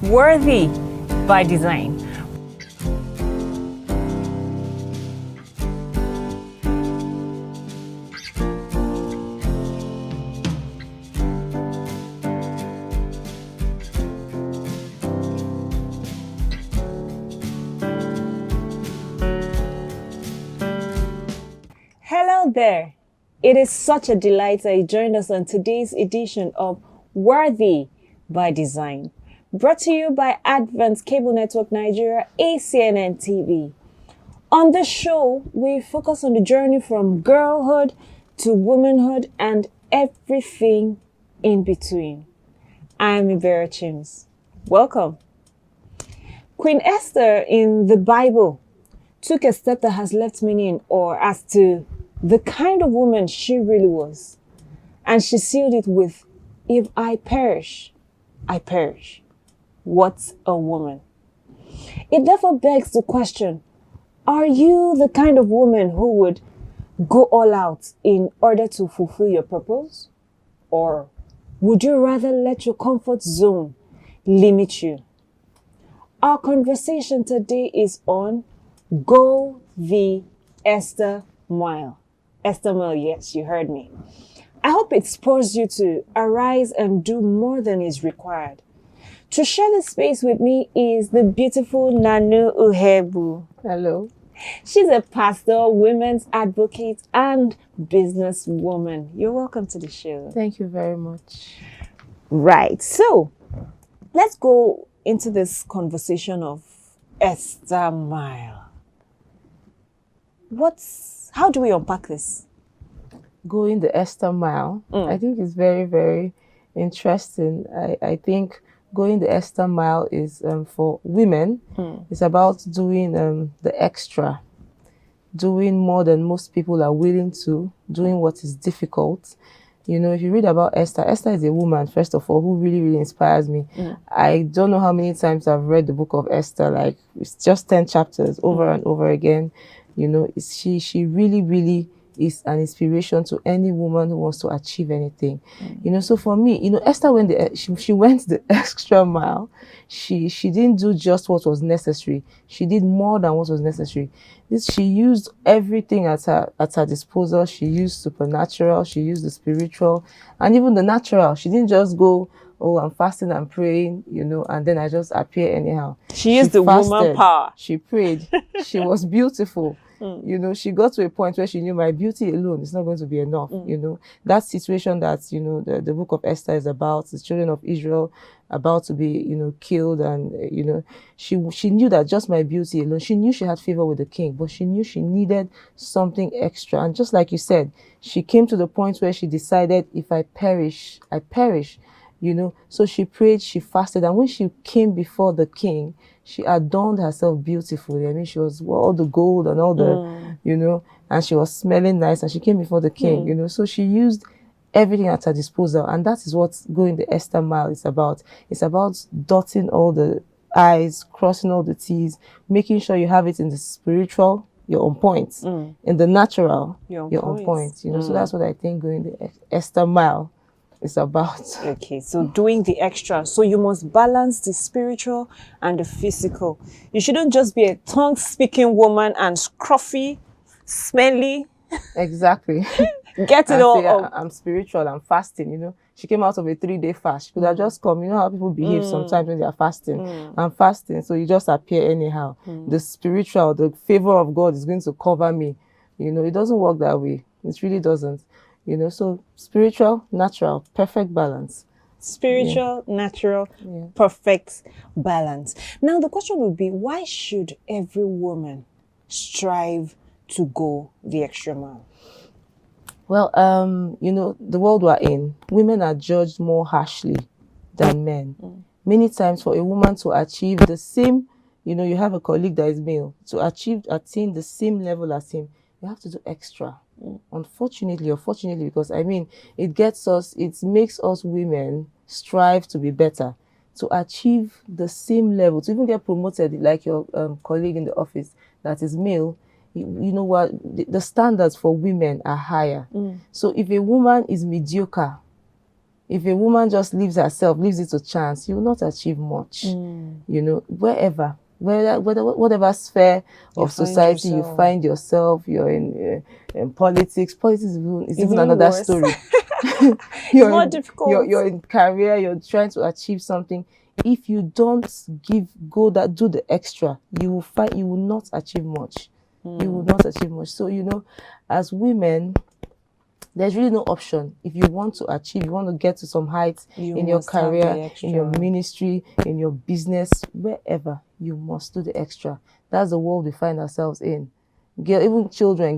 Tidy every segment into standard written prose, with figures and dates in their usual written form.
Worthy by design. Hello there. It is such a delight that you joined us on today's edition of Worthy by Design, brought to you by Advanced Cable Network Nigeria, ACNNTV. On this show, we focus on the journey from girlhood to womanhood and everything in between. I'm Ibera Chims. Welcome. Queen Esther in the Bible took a step that has left many in awe as to the kind of woman she really was. And she sealed it with, "If I perish, I perish." What a woman. It therefore begs the question, are you the kind of woman who would go all out in order to fulfill your purpose? Or would you rather let your comfort zone limit you? Our conversation today is on Go the Esther Mile. Esther Mile, yes, you heard me. I hope it spurs you to arise and do more than is required. To share this space with me is the beautiful Nanu Uhebu. Hello. She's a pastor, women's advocate, and businesswoman. You're welcome to the show. Thank you very much. Right. So, let's go into this conversation of Esther Mile. How do we unpack this? Going the Esther mile, I think it's very, very interesting. I think going the Esther mile is for women. It's about doing the extra, doing more than most people are willing to, doing what is difficult. You know, if you read about Esther, Esther is a woman, first of all, who really, really inspires me. I don't know how many times I've read the book of Esther, like it's just 10 chapters over and over again. You know, she really, really is an inspiration to any woman who wants to achieve anything. You know, so for me, you know, Esther, when she went the extra mile, she didn't do just what was necessary. She did more than what was necessary. She used everything at her disposal. She used supernatural, she used the spiritual, and even the natural. She didn't just go, "Oh, I'm fasting and praying," you know, and then I just appear anyhow. She used the woman power. She prayed. She was beautiful. You know, she got to a point where she knew my beauty alone is not going to be enough. You know, that situation that, you know, the book of Esther is about, the children of Israel about to be, you know, killed. And, you know, she knew that just my beauty alone, she knew she had favor with the king, but she knew she needed something extra. And just like you said, she came to the point where she decided, if I perish, I perish. You know, so she prayed, she fasted, and when she came before the king, she adorned herself beautifully. I mean, she was all the gold and all the, you know, and she was smelling nice, and she came before the king, you know, so she used everything at her disposal. And that is what going the Esther mile is about. It's about dotting all the I's, crossing all the T's, making sure you have it in the spiritual, you're on point. In the natural, you're on point. You know, so that's what I think going the Esther mile is about. Okay, so doing the extra. So you must balance the spiritual and the physical. You shouldn't just be a tongue-speaking woman and scruffy, smelly. Exactly. Get it all up. I'm spiritual, I'm fasting, you know. She came out of a 3-day fast. She could have just come. You know how people behave sometimes when they are fasting. I'm fasting, so you just appear anyhow. The spiritual, the favor of God is going to cover me. You know, it doesn't work that way. It really doesn't. You know, so spiritual, natural, perfect balance. Spiritual, natural, perfect balance. Now, the question would be, why should every woman strive to go the extra mile? Well, you know, the world we're in, women are judged more harshly than men. Many times for a woman to achieve the same, you know, you have a colleague that is male, to attain the same level as him, you have to do extra. Unfortunately or fortunately, because I mean, it makes us women strive to be better, to achieve the same level, to even get promoted like your colleague in the office that is male. You know what, the standards for women are higher. So if a woman is mediocre, If a woman just leaves it to chance, you will not achieve much. You know, whatever sphere of society you find yourself, you're in politics. Politics is even another worse. story. It's more difficult. You're in career, you're trying to achieve something. If you don't do the extra, you will not achieve much. You will not achieve much. So, you know, as women, there's really no option. If you want to achieve, you want to get to some heights in your career, in your ministry, in your business, wherever, you must do the extra. That's the world we find ourselves in. Even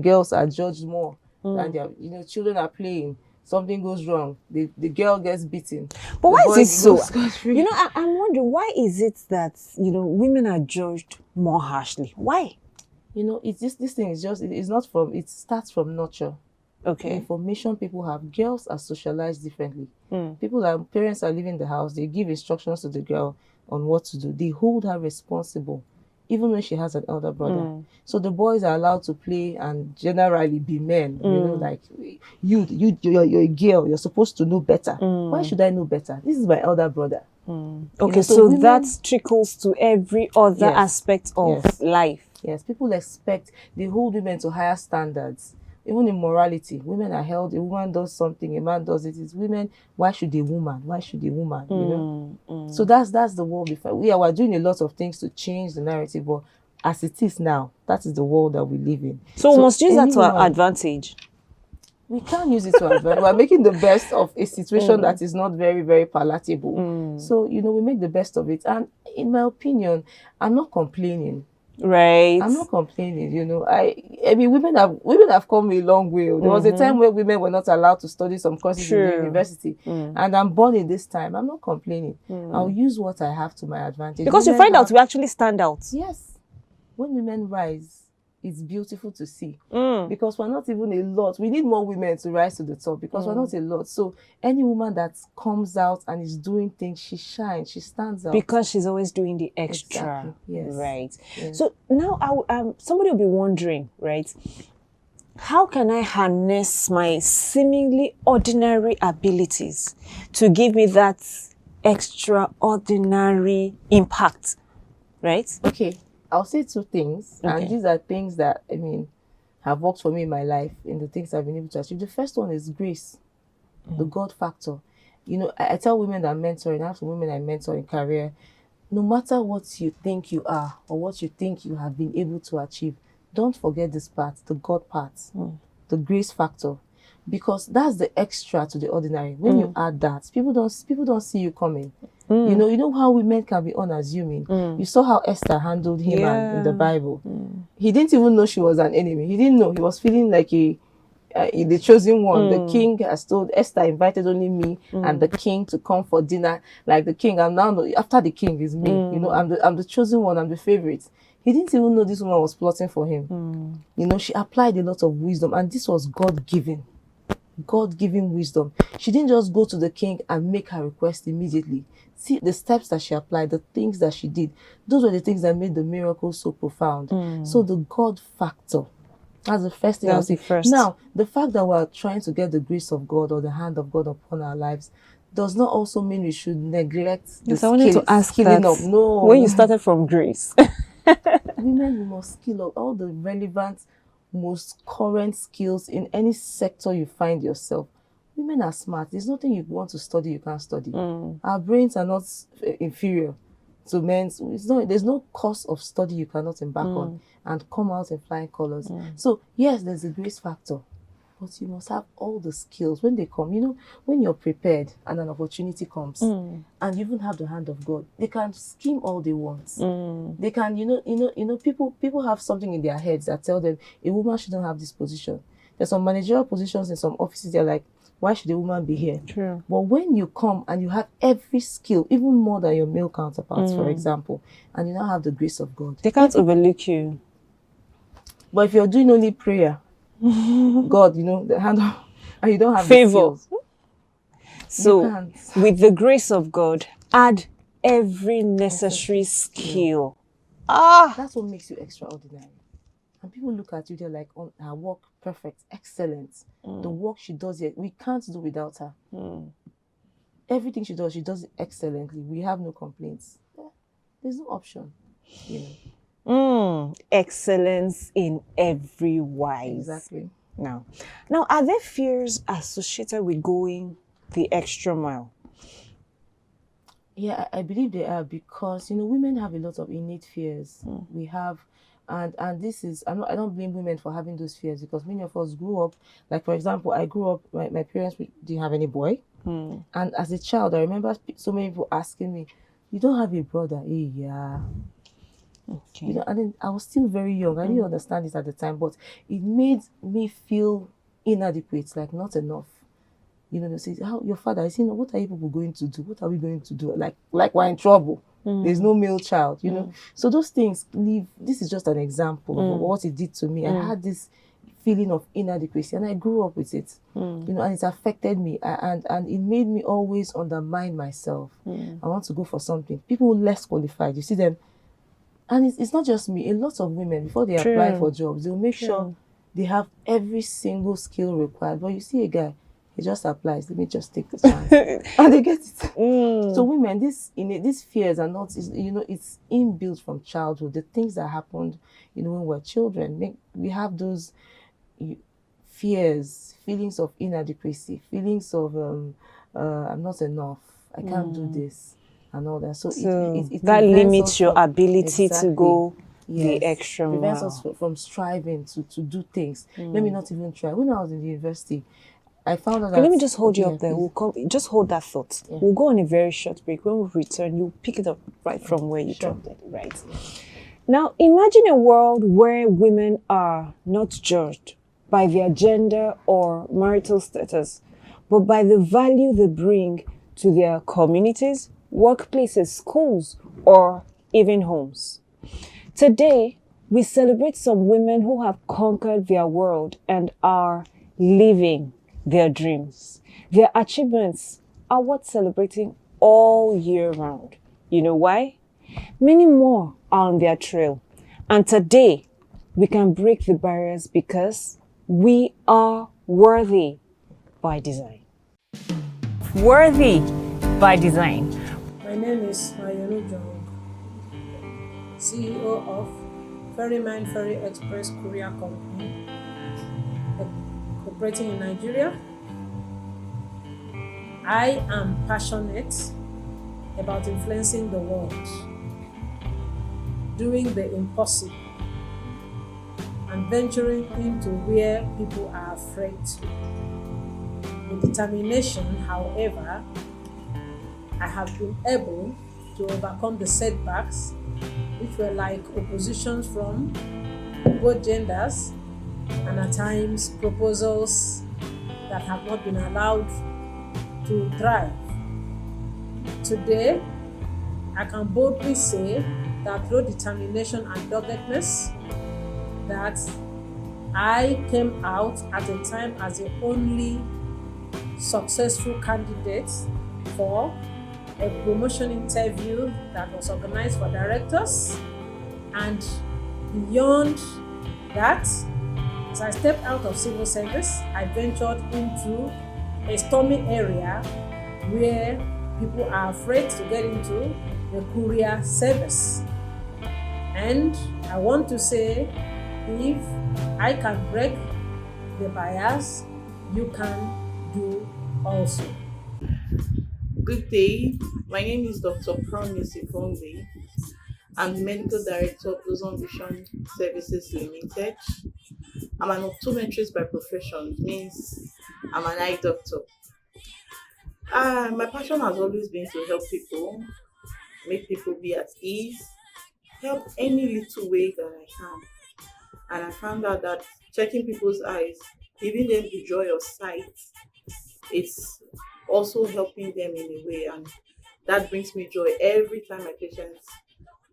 girls are judged more than their, you know, children are playing. Something goes wrong, the girl gets beaten. But why is it so? You know, I'm wondering, why is it that, you know, women are judged more harshly? Why? You know, it's just, this thing is just, it starts from nurture. Okay. The information people have. Girls are socialized differently. Parents are leaving the house, they give instructions to the girl on what to do. They hold her responsible, even when she has an elder brother. So the boys are allowed to play and generally be men. You know, like you're a girl, you're supposed to know better. Why should I know better? This is my elder brother. Okay, you know, so women, that trickles to every other aspect of life. Yes, people expect, they hold women to higher standards. Even in morality, women are held, a woman does something, a man does it. It's women, why should a woman? You know? So that's the world. We're doing a lot of things to change the narrative, but as it is now, that is the world that we live in. So we must use that to our advantage. We can't use it to our advantage. We're making the best of a situation that is not very, very palatable. So, you know, we make the best of it. And in my opinion, I'm not complaining. Right. I'm not complaining, you know. I mean, women have come a long way. There was a time where women were not allowed to study some courses in the university, and I'm born in this time. I'm not complaining. I'll use what I have to my advantage. Because you find out we actually stand out. Yes, when women rise, it's beautiful to see. Because we're not even a lot. We need more women to rise to the top because we're not a lot. So any woman that comes out and is doing things, she shines, she stands out. Because she's always doing the extra. Exactly. Yes. Right. Yes. So now somebody will be wondering, right? How can I harness my seemingly ordinary abilities to give me that extraordinary impact? Right? Okay. I'll say two things, and these are things that, I mean, have worked for me in my life, in the things I've been able to achieve. The first one is grace, the God factor. You know, I tell women that I'm mentoring, I have some women I mentor in career, no matter what you think you are or what you think you have been able to achieve, don't forget this part, the God part, the grace factor. Because that's the extra to the ordinary. When you add that, people don't see you coming. You know how women can be unassuming. You saw how Esther handled Haman in the Bible. He didn't even know she was an enemy. He didn't know. He was feeling like the chosen one. The king has told Esther invited only me and the king to come for dinner. Like the king, I'm now after the king is me. You know, I'm the chosen one. I'm the favorite. He didn't even know this woman was plotting for him. You know, she applied a lot of wisdom, and this was God-given. God-given wisdom. She didn't just go to the king and make her request immediately. See, the steps that she applied, the things that she did, those were the things that made the miracle so profound. So the God factor, that's the first thing I'll say. Now, the fact that we're trying to get the grace of God or the hand of God upon our lives does not also mean we should neglect the skilling up. No. When you started from grace. Women, we must skill up all the relevant, most current skills in any sector you find yourself. Women are smart. There's nothing you want to study you can't study. Our brains are not inferior to men's. There's no course of study you cannot embark on and come out in flying colors. So yes, there's a grace factor, but you must have all the skills when they come. You know, when you're prepared and an opportunity comes, and you even have the hand of God, they can scheme all they want. They can, people have something in their heads that tell them a woman shouldn't have this position. There's some managerial positions in some offices. They're like, why should a woman be here? True. But when you come and you have every skill, even more than your male counterparts, for example, and you now have the grace of God, they can't overlook you. But if you're doing only prayer, God, the hand of, and you don't have favor. The skills, so with the grace of God, add every necessary skill. That's what makes you extraordinary. And people look at you, they're like, oh, her work, perfect, excellent. The work she does here, we can't do without her. everything she does it excellently. We have no complaints. There's no option, you know. Excellence in every wise. Exactly. Now, are there fears associated with going the extra mile? Yeah, I believe they are, because women have a lot of innate fears. We have, and this is, I don't blame women for having those fears, because many of us grew up, like for example, I grew up, my parents didn't have any boy, and as a child I remember so many people asking me, "You don't have a brother?" Hey, yeah. Okay. And then I was still very young. I didn't understand it at the time, but it made me feel inadequate, like not enough. They say, "How your father is, what are you people going to do? What are we going to do? Like we're in trouble. There's no male child, So those things leave. This is just an example of what it did to me. I had this feeling of inadequacy, and I grew up with it, and it affected me, and it made me always undermine myself. I want to go for something. People less qualified, you see them, and it's not just me. A lot of women, before they apply for jobs, they'll make sure they have every single skill required. But you see a guy, he just applies. Let me just take the chance, and they get it. So women, these fears are not, it's inbuilt from childhood. The things that happened, when we're children, we have those fears, feelings of inadequacy, feelings of I'm not enough. I can't do this. And all that. So it that limits your from, ability to go the yes, extra mile. prevents us from striving to do things. Let me not even try. When I was in the university, I found out that... Let me just hold you up there. Please. Just hold that thought. Yeah. We'll go on a very short break. When we return, you'll pick it up right from where you dropped it. Right. Now, imagine a world where women are not judged by their gender or marital status, but by the value they bring to their communities, workplaces, schools, or even homes. Today, we celebrate some women who have conquered their world and are living their dreams. Their achievements are worth celebrating all year round. You know why? Many more are on their trail. And today, we can break the barriers because we are worthy by design. Worthy by design. My name is Mayonu Jong, CEO of Ferryman Ferry Express Courier Company, operating in Nigeria. I am passionate about influencing the world, doing the impossible, and venturing into where people are afraid to. With determination, however, I have been able to overcome the setbacks, which were like oppositions from both genders, and at times proposals that have not been allowed to thrive. Today, I can boldly say that through determination and doggedness, that I came out at a time as the only successful candidate for a promotion interview that was organized for directors. And beyond that, as I stepped out of civil service, I ventured into a stormy area where people are afraid to get into the courier service. And I want to say, if I can break the barriers, you can do also. Good day. My name is Dr. Promise Ifongi. I'm the Medical Director of Luzon Vision Services Limited. I'm an optometrist by profession, means I'm an eye doctor. My passion has always been to help people, make people be at ease, help any little way that I can. And I found out that checking people's eyes, giving them the joy of sight, it's also helping them in a way, and that brings me joy every time my patients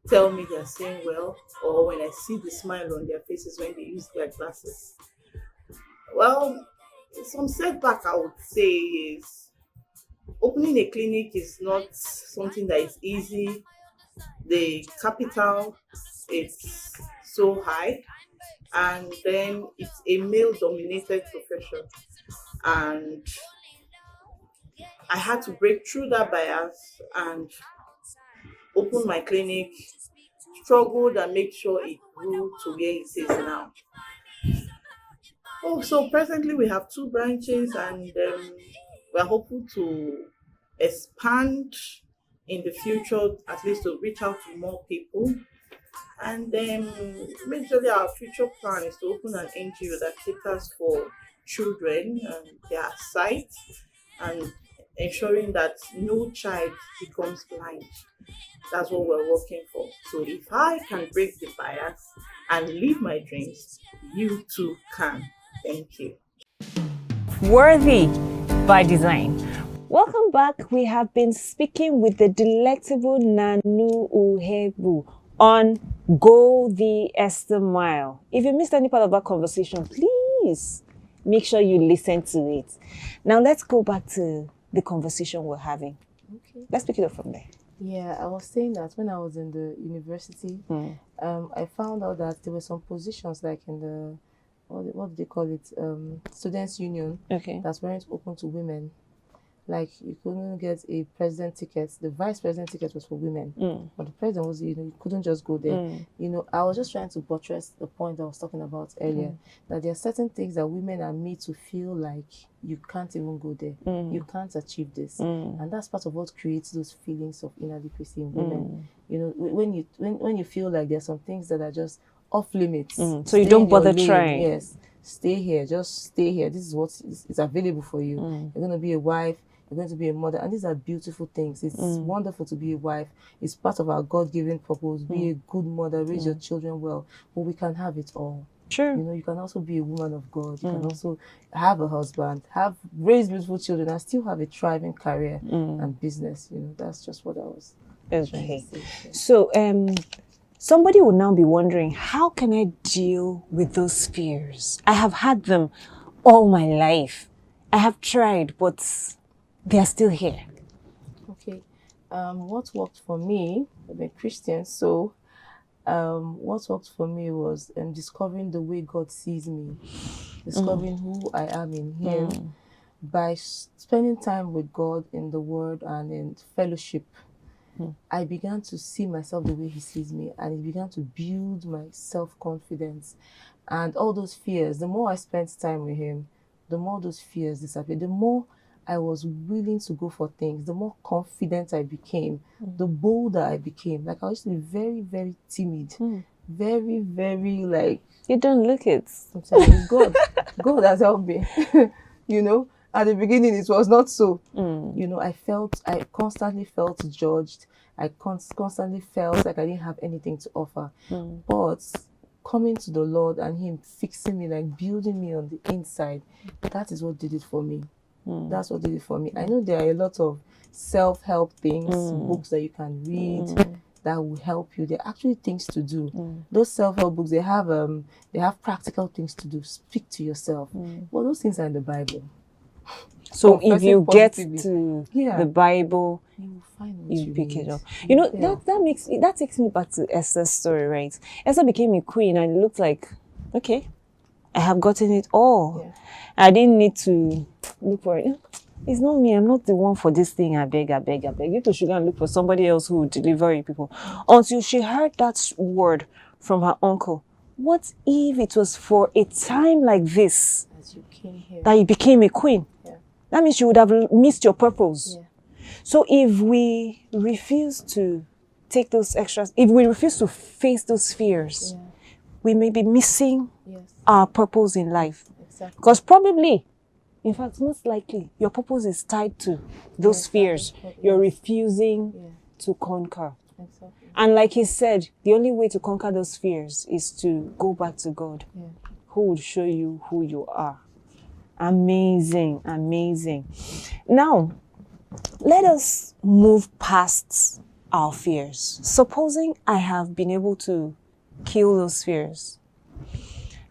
tell me they're seeing well, or when I see the smile on their faces when they use their glasses. Well, some setback I would say is opening a clinic is not something that is easy. The capital is so high, and then it's a male dominated profession, and I had to break through that bias and open my clinic, struggled and make sure it grew to where it is now. Oh, so presently we have two branches, and we're hopeful to expand in the future, at least to reach out to more people. And majorly our future plan is to open an NGO that caters for children and their sight, and ensuring that no child becomes blind. That's what we're working for. So if I can break the bias and live my dreams, you too can. Thank you. Worthy by design. Welcome back. We have been speaking with the delectable Nanu Uhebu on Go the Esther Mile. If you missed any part of that conversation, please make sure you listen to it. Now let's go back to the conversation we're having. Okay. Let's pick it up from there. Yeah, I was saying that when I was in the university, I found out that there were some positions like in the, what do they call it, students' union, Okay. that weren't open to women. Like, you couldn't get a president ticket. The vice president ticket was for women, but the president was, you couldn't just go there. I was just trying to buttress the point I was talking about earlier, that there are certain things that women are made to feel like you can't even go there, you can't achieve this, and that's part of what creates those feelings of inadequacy in women. When you feel like there are some things that are just off limits, so you don't bother trying. Yes, stay here, just stay here. This is what is available for you. You're going to be a wife, you're going to be a mother, and these are beautiful things. It's wonderful to be a wife. It's part of our God-given purpose. Be a good mother, raise your children well, but we can have it all. Sure. You can also be a woman of God. You can also have a husband, raise beautiful children, and still have a thriving career and business. That's just what I was trying Okay. to say. So, somebody will now be wondering, how can I deal with those fears? I have had them all my life. I have tried, but they are still here. Okay. What worked for me, I'm a Christian, so what worked for me was discovering the way God sees me, discovering who I am in Him by spending time with God in the Word and in fellowship. I began to see myself the way He sees me, and it began to build my self-confidence and all those fears. The more I spent time with Him, the more those fears disappeared. The more I was willing to go for things, the more confident I became, the bolder I became. Like, I used to be very, very timid, very, very like... You don't look it. I'm telling you, God has helped me. At the beginning, it was not so. I constantly felt judged. I constantly felt like I didn't have anything to offer. But coming to the Lord and Him fixing me, like building me on the inside, that is what did it for me. That's what did it for me. I know there are a lot of self-help things, books that you can read that will help you. They're actually things to do. Those self-help books, they have practical things to do. Speak to yourself. Well, those things are in the Bible. So if you get positively to the Bible, you will find what you pick need. it up. That takes me back to Esther's story, right? Esther became a queen, and it looked like, okay, I have gotten it all. Yeah. I didn't need to look for it. It's not me. I'm not the one for this thing. I beg. You two should go and look for somebody else who will deliver you people. Until she heard that word from her uncle. What if it was for a time like this As you came here. that you became a queen? Yeah. That means you would have missed your purpose. Yeah. So if we refuse to take those extras, if we refuse to face those fears, we may be missing our purpose in life. Exactly. Because probably, in fact, most likely, your purpose is tied to those fears you're refusing to conquer. Exactly. And like he said, the only way to conquer those fears is to go back to God, who would show you who you are. Amazing. Now, let us move past our fears. Supposing I have been able to kill those fears,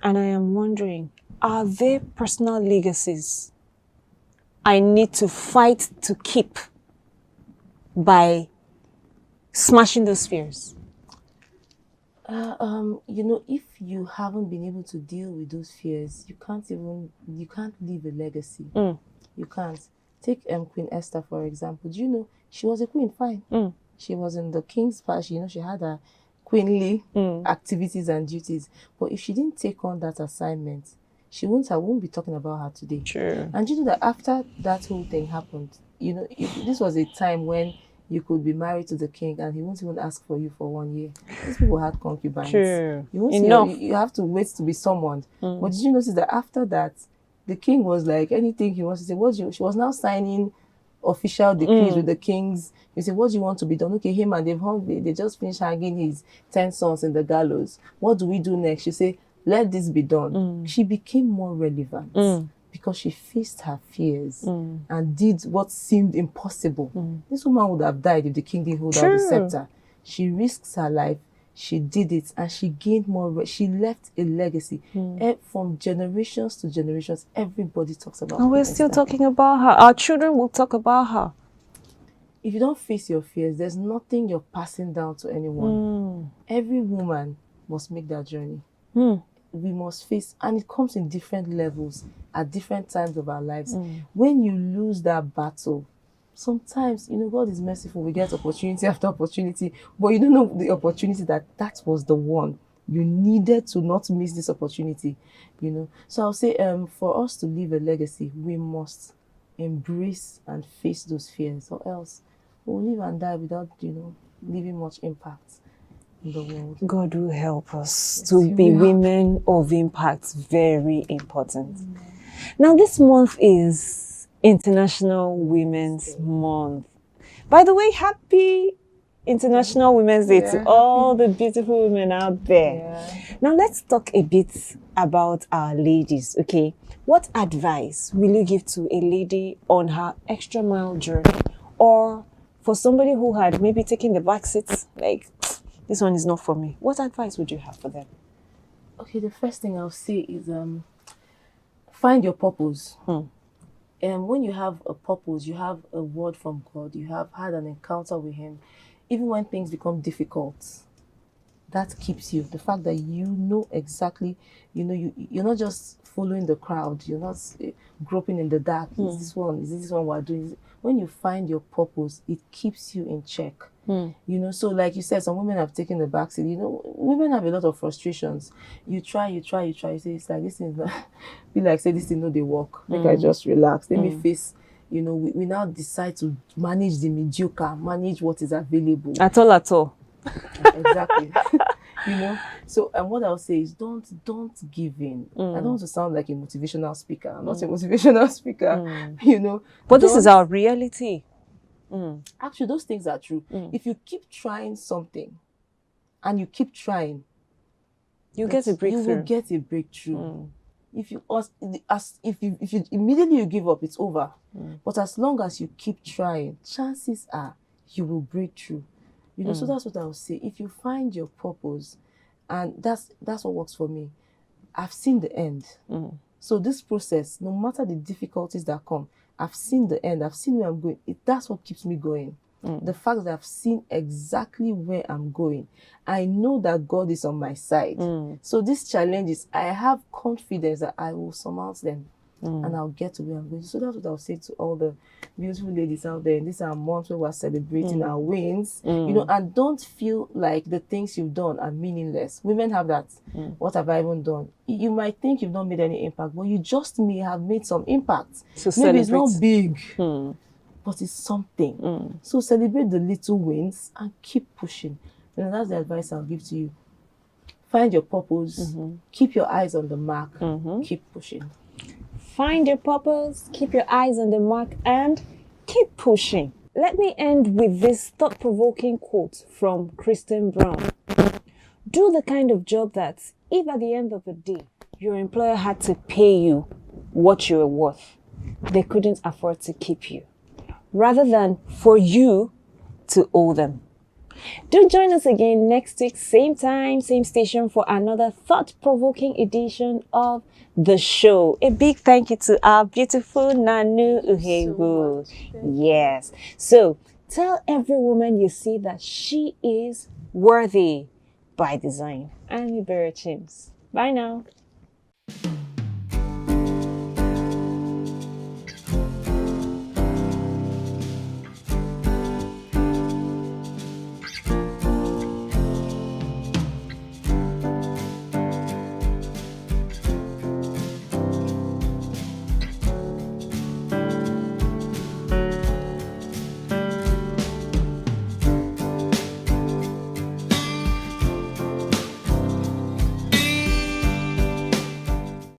and I am wondering, are there personal legacies I need to fight to keep by smashing those fears? If you haven't been able to deal with those fears, you can't leave a legacy. You can't. Take Queen Esther, for example. Do you know she was a queen? Fine. She was in the king's palace. You know, she had her queenly activities and duties. But if she didn't take on that assignment, I won't be talking about her today. True. And you know that after that whole thing happened, you know, this was a time when you could be married to the king and he won't even ask for you for 1 year. These people had concubines. True. You won't Enough. you have to wait to be summoned. But did you notice that after that, the king was like, anything he wants to say, she was now signing official decrees with the kings. You say, what do you want to be done? Okay, him and they just finished hanging his 10 sons in the gallows. What do we do next? She say, let this be done. She became more relevant because she faced her fears and did what seemed impossible. This woman would have died if the king didn't hold out the scepter. She risks her life. She did it, and she gained more. She left a legacy. From generations to generations, everybody talks about her. And we're still talking about her. Our children will talk about her. If you don't face your fears, there's nothing you're passing down to anyone. Every woman must make that journey. We must face, and it comes in different levels at different times of our lives. When you lose that battle, sometimes, you know, God is merciful. We get opportunity after opportunity, but you don't know the opportunity that was the one. You needed to not miss this opportunity, you know. So I'll say, for us to leave a legacy, we must embrace and face those fears, or else we'll live and die without, you know, leaving much impact in the world. God will help us to be women of impact. Very important. Now, this month is International Women's Month. By the way, happy International Women's Day to all the beautiful women out there. Now, let's talk a bit about our ladies, okay? What advice will you give to a lady on her extra mile journey, or for somebody who had maybe taken the back seats, like, this one is not for me? What advice would you have for them? Okay, the first thing I'll say is find your purpose. And when you have a purpose, you have a word from God, you have had an encounter with Him, even when things become difficult, that keeps you. The fact that you know exactly, you know, you're not just following the crowd, you're not groping in the dark. Is this one we're doing? When you find your purpose, it keeps you in check. You know, so like you said, some women have taken the backseat. You know, women have a lot of frustrations. You try. You say, it's like, this thing, be like, say, this thing, no, they work. Make I just relax. Let me face, you know, we now decide to manage the mediocre, manage what is available. At all. Exactly. You know, so what I'll say is don't give in. I don't want to sound like a motivational speaker. I'm not a motivational speaker, you know. But this is our reality. Actually, those things are true. If you keep trying something and you keep trying, you get a breakthrough. You will get a breakthrough. If you immediately you give up, it's over. But as long as you keep trying, chances are you will break through. You know, so that's what I would say. If you find your purpose, and that's what works for me. I've seen the end. So this process, no matter the difficulties that come, I've seen the end. I've seen where I'm going. That's what keeps me going. The fact that I've seen exactly where I'm going. I know that God is on my side. So these challenges, I have confidence that I will surmount them. And I'll get to where I'm going. So that's what I'll say to all the beautiful ladies out there. This is our month where we're celebrating our wins. You know, and don't feel like the things you've done are meaningless. Women have that. What have I even done? You might think you've not made any impact, but you just may have made some impact. Maybe it's not big, but it's something. So celebrate the little wins and keep pushing. You know, that's the advice I'll give to you. Find your purpose. Keep your eyes on the mark. Keep pushing. Find your purpose, keep your eyes on the mark, and keep pushing. Let me end with this thought-provoking quote from Kristen Brown. Do the kind of job that, if at the end of the day, your employer had to pay you what you were worth, they couldn't afford to keep you, rather than for you to owe them. Do join us again next week, same time, same station, for another thought-provoking edition of the show. A big thank you to our beautiful Nanu Uhegu. Yes. So tell every woman you see that she is worthy by design. I'm Ibera Chims. Bye now.